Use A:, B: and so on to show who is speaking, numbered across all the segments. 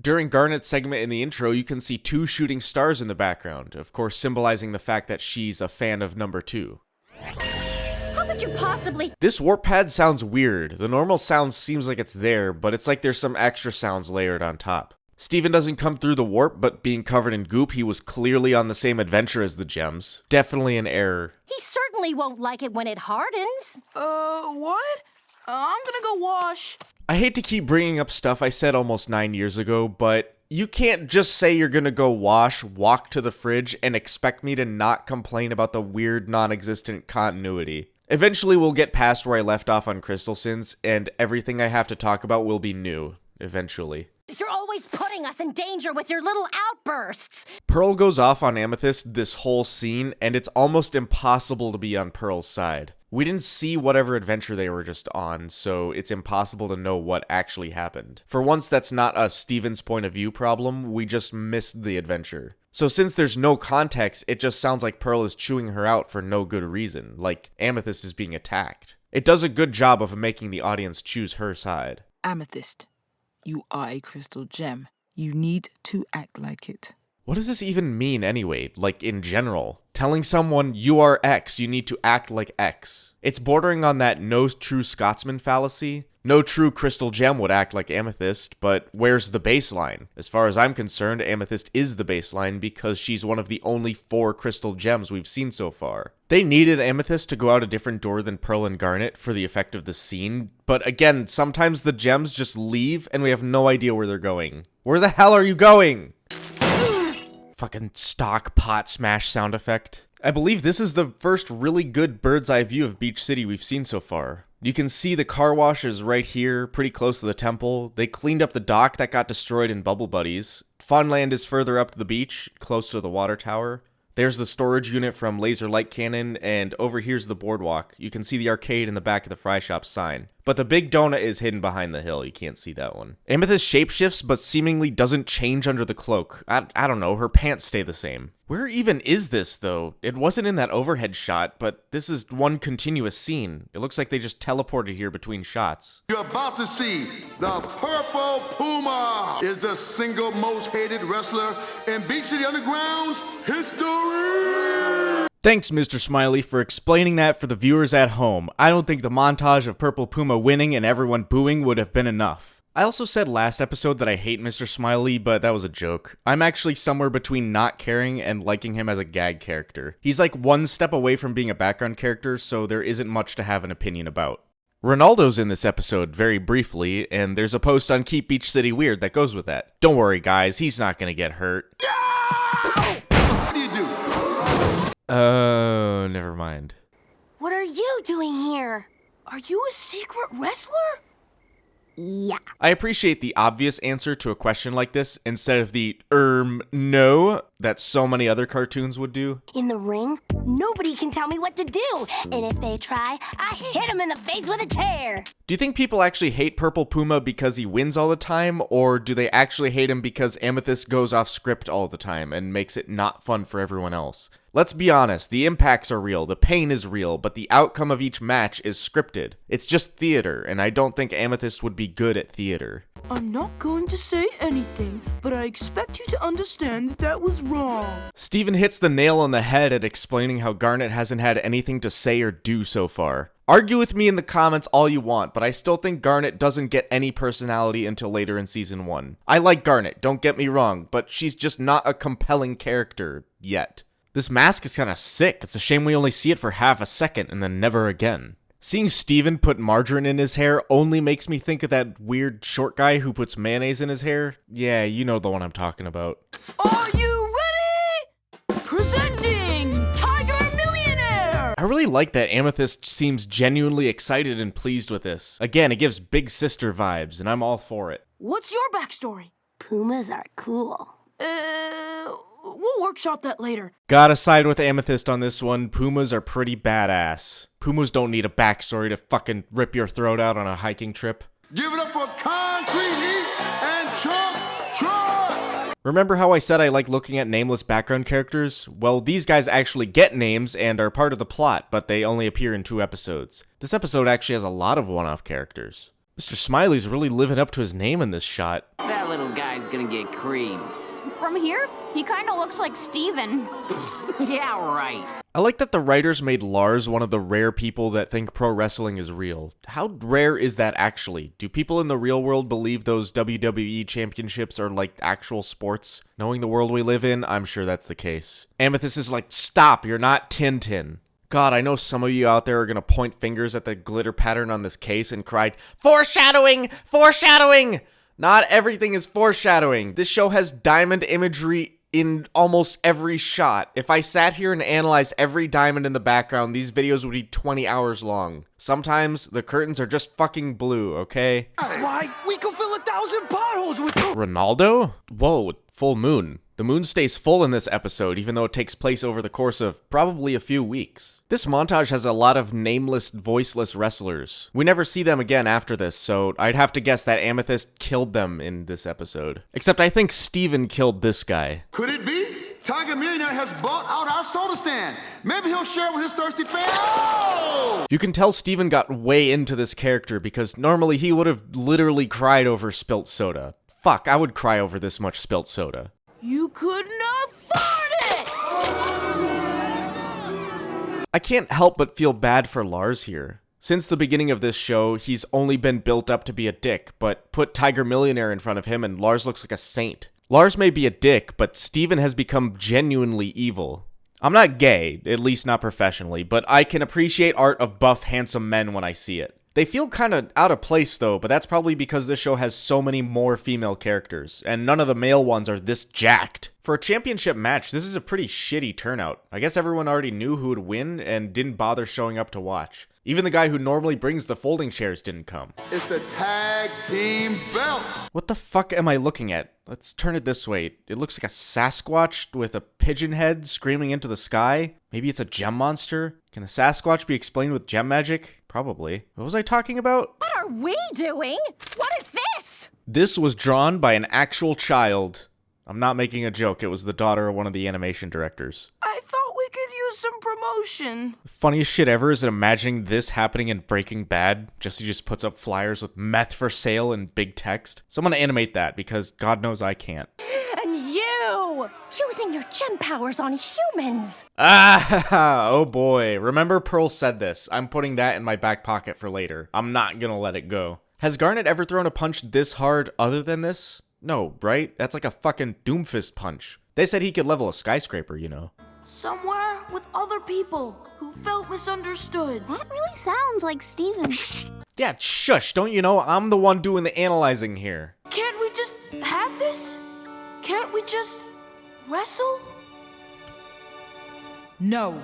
A: During Garnet's segment in the intro, you can see 2 shooting stars in the background, of course symbolizing the fact that she's a fan of number 2.
B: How could you possibly?
A: This warp pad sounds weird. The normal sound seems like it's there, but it's like there's some extra sounds layered on top. Steven doesn't come through the warp, but being covered in goop, he was clearly on the same adventure as the gems. Definitely an error.
B: He certainly won't like it when it hardens.
C: What? I'm gonna go wash.
A: I hate to keep bringing up stuff I said almost 9 years ago, but you can't just say you're gonna go wash, walk to the fridge, and expect me to not complain about the weird, non-existent continuity. Eventually we'll get past where I left off on Crystal Sins, and everything I have to talk about will be new. Eventually.
B: You're always putting us in danger with your little outbursts.
A: Pearl goes off on Amethyst this whole scene, and it's almost impossible to be on Pearl's side. We didn't see whatever adventure they were just on, so it's impossible to know what actually happened. For once, that's not a Steven's point of view problem, we just missed the adventure. So since there's no context, it just sounds like Pearl is chewing her out for no good reason, like Amethyst is being attacked. It does a good job of making the audience choose her side.
C: Amethyst, you are a crystal gem. You need to act like it.
A: What does this even mean anyway, like in general? Telling someone you are X, you need to act like X. It's bordering on that no true Scotsman fallacy. No true crystal gem would act like Amethyst, but where's the baseline? As far as I'm concerned, Amethyst is the baseline because she's one of the only 4 crystal gems we've seen so far. They needed Amethyst to go out a different door than Pearl and Garnet for the effect of the scene, but again, sometimes the gems just leave and we have no idea where they're going. Where the hell are you going? Fucking stock pot smash sound effect. I believe this is the first really good bird's eye view of Beach City we've seen so far. You can see the car wash is right here, pretty close to the temple. They cleaned up the dock that got destroyed in Bubble Buddies. Funland is further up to the beach, close to the water tower. There's the storage unit from Laser Light Cannon, and over here's the boardwalk. You can see the arcade in the back of the Fry Shop sign. But the big donut is hidden behind the hill, you can't see that one. Amethyst shapeshifts, but seemingly doesn't change under the cloak. I don't know, her pants stay the same. Where even is this, though? It wasn't in that overhead shot, but this is one continuous scene. It looks like they just teleported here between shots.
D: You're about to see the Purple Puma is the single most hated wrestler in Beach City Underground's history.
A: Thanks, Mr. Smiley, for explaining that for the viewers at home. I don't think the montage of Purple Puma winning and everyone booing would have been enough. I also said last episode that I hate Mr. Smiley, but that was a joke. I'm actually somewhere between not caring and liking him as a gag character. He's like one step away from being a background character, so there isn't much to have an opinion about. Ronaldo's in this episode, very briefly, and there's a post on Keep Beach City Weird that goes with that. Don't worry, guys, he's not gonna get hurt.
D: What do you do?
A: Oh, never mind.
B: What are you doing here?
C: Are you a secret wrestler?
B: Yeah.
A: I appreciate the obvious answer to a question like this instead of the, no, that so many other cartoons would do.
B: In the ring, nobody can tell me what to do. And if they try, I hit them in the face with a chair.
A: Do you think people actually hate Purple Puma because he wins all the time, or do they actually hate him because Amethyst goes off script all the time and makes it not fun for everyone else? Let's be honest, the impacts are real, the pain is real, but the outcome of each match is scripted. It's just theater, and I don't think Amethyst would be good at theater.
C: I'm not going to say anything, but I expect you to understand that was wrong.
A: Steven hits the nail on the head at explaining how Garnet hasn't had anything to say or do so far. Argue with me in the comments all you want, but I still think Garnet doesn't get any personality until later in Season 1. I like Garnet, don't get me wrong, but she's just not a compelling character yet. This mask is kinda sick. It's a shame we only see it for half a second and then never again. Seeing Steven put margarine in his hair only makes me think of that weird short guy who puts mayonnaise in his hair. Yeah, you know the one I'm talking about.
C: Are you ready? Presenting Tiger Millionaire!
A: I really like that Amethyst seems genuinely excited and pleased with this. Again, it gives big sister vibes, and I'm all for it.
C: What's your backstory?
B: Pumas are cool.
C: We'll workshop that later.
A: Gotta side with Amethyst on this one. Pumas are pretty badass. Pumas don't need a backstory to fucking rip your throat out on a hiking trip.
D: Give it up for Concrete Heat and Chunk Truck!
A: Remember how I said I like looking at nameless background characters? Well, these guys actually get names and are part of the plot, but they only appear in 2 episodes. This episode actually has a lot of one-off characters. Mr. Smiley's really living up to his name in this shot.
C: That
E: little guy's gonna get creamed.
F: From here, he kinda looks like Steven.
E: Yeah, right.
A: I like that the writers made Lars one of the rare people that think pro wrestling is real. How rare is that actually? Do people in the real world believe those WWE championships are like actual sports? Knowing the world we live in, I'm sure that's the case. Amethyst is like, stop, you're not Tintin. God, I know some of you out there are gonna point fingers at the glitter pattern on this case and cry, foreshadowing! Foreshadowing! Not everything is foreshadowing. This show has diamond imagery in almost every shot. If I sat here and analyzed every diamond in the background, these videos would be 20 hours long. Sometimes the curtains are just fucking blue, okay?
G: Why? We can fill 1,000 potholes with
A: Ronaldo? Whoa, full moon. The moon stays full in this episode, even though it takes place over the course of probably a few weeks. This montage has a lot of nameless, voiceless wrestlers. We never see them again after this, so I'd have to guess that Amethyst killed them in this episode. Except I think Steven killed this guy.
D: Could it be? Tiger Millionaire has bought out our soda stand. Maybe he'll share with his thirsty fans. Oh!
A: You can tell Steven got way into this character because normally he would have literally cried over spilt soda. Fuck, I would cry over this much spilt soda.
C: You couldn't afford it!
A: I can't help but feel bad for Lars here. Since the beginning of this show, he's only been built up to be a dick, but put Tiger Millionaire in front of him and Lars looks like a saint. Lars may be a dick, but Steven has become genuinely evil. I'm not gay, at least not professionally, but I can appreciate art of buff, handsome men when I see it. They feel kind of out of place though, but that's probably because this show has so many more female characters, and none of the male ones are this jacked. For a championship match, this is a pretty shitty turnout. I guess everyone already knew who would win and didn't bother showing up to watch. Even the guy who normally brings the folding chairs didn't come.
D: It's the tag team belt.
A: What the fuck am I looking at? Let's turn it this way. It looks like a Sasquatch with a pigeon head screaming into the sky. Maybe it's a gem monster? Can the Sasquatch be explained with gem magic? Probably. What was I talking about?
B: What are we doing? What is this?
A: This was drawn by an actual child. I'm not making a joke. It was the daughter of one of the animation directors.
C: I thought we could use some promotion.
A: The funniest shit ever is imagining this happening in Breaking Bad. Jesse just puts up flyers with meth for sale in big text. Someone animate that because God knows I can't.
B: And you! Using your gem powers on humans!
A: Ah, oh boy. Remember Pearl said this. I'm putting that in my back pocket for later. I'm not gonna let it go. Has Garnet ever thrown a punch this hard other than this? No, right? That's like a fucking Doomfist punch. They said he could level a skyscraper, you know.
C: Somewhere with other people who felt misunderstood.
F: That really sounds like Steven.
A: Yeah, shush. Don't you know I'm the one doing the analyzing here?
C: Can't we just have this? Can't we just wrestle?
H: No.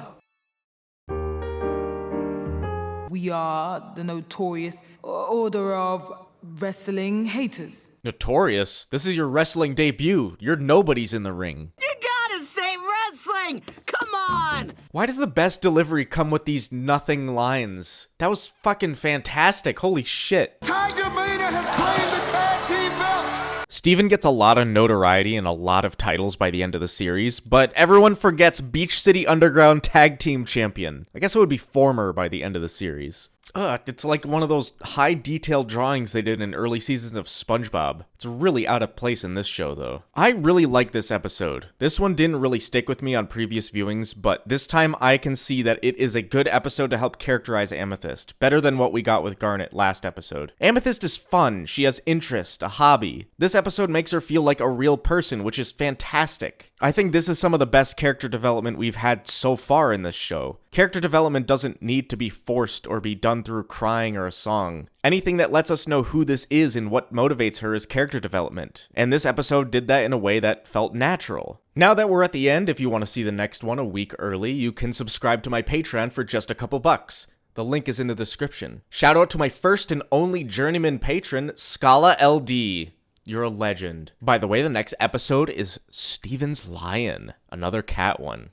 H: We are the notorious Order of Wrestling Haters.
A: Notorious? This is your wrestling debut. You're nobody's in the ring.
E: You gotta say wrestling! Come on!
A: Why does the best delivery come with these nothing lines? That was fucking fantastic. Holy shit.
D: Tiger Millionaire has claimed the tag team belt.
A: Steven gets a lot of notoriety and a lot of titles by the end of the series, but everyone forgets Beach City Underground Tag Team Champion. I guess it would be former by the end of the series. It's like one of those high detail drawings they did in early seasons of SpongeBob. It's really out of place in this show though. I really like this episode. This one didn't really stick with me on previous viewings, but this time I can see that it is a good episode to help characterize Amethyst, better than what we got with Garnet last episode. Amethyst is fun, she has interest, a hobby. This episode makes her feel like a real person, which is fantastic. I think this is some of the best character development we've had so far in this show. Character development doesn't need to be forced or be done through crying or a song. Anything that lets us know who this is and what motivates her is character development. And this episode did that in a way that felt natural. Now that we're at the end, if you want to see the next one a week early, you can subscribe to my Patreon for just a couple bucks. The link is in the description. Shout out to my first and only journeyman patron, Scala LD. You're a legend. By the way, the next episode is Steven's Lion, another cat one.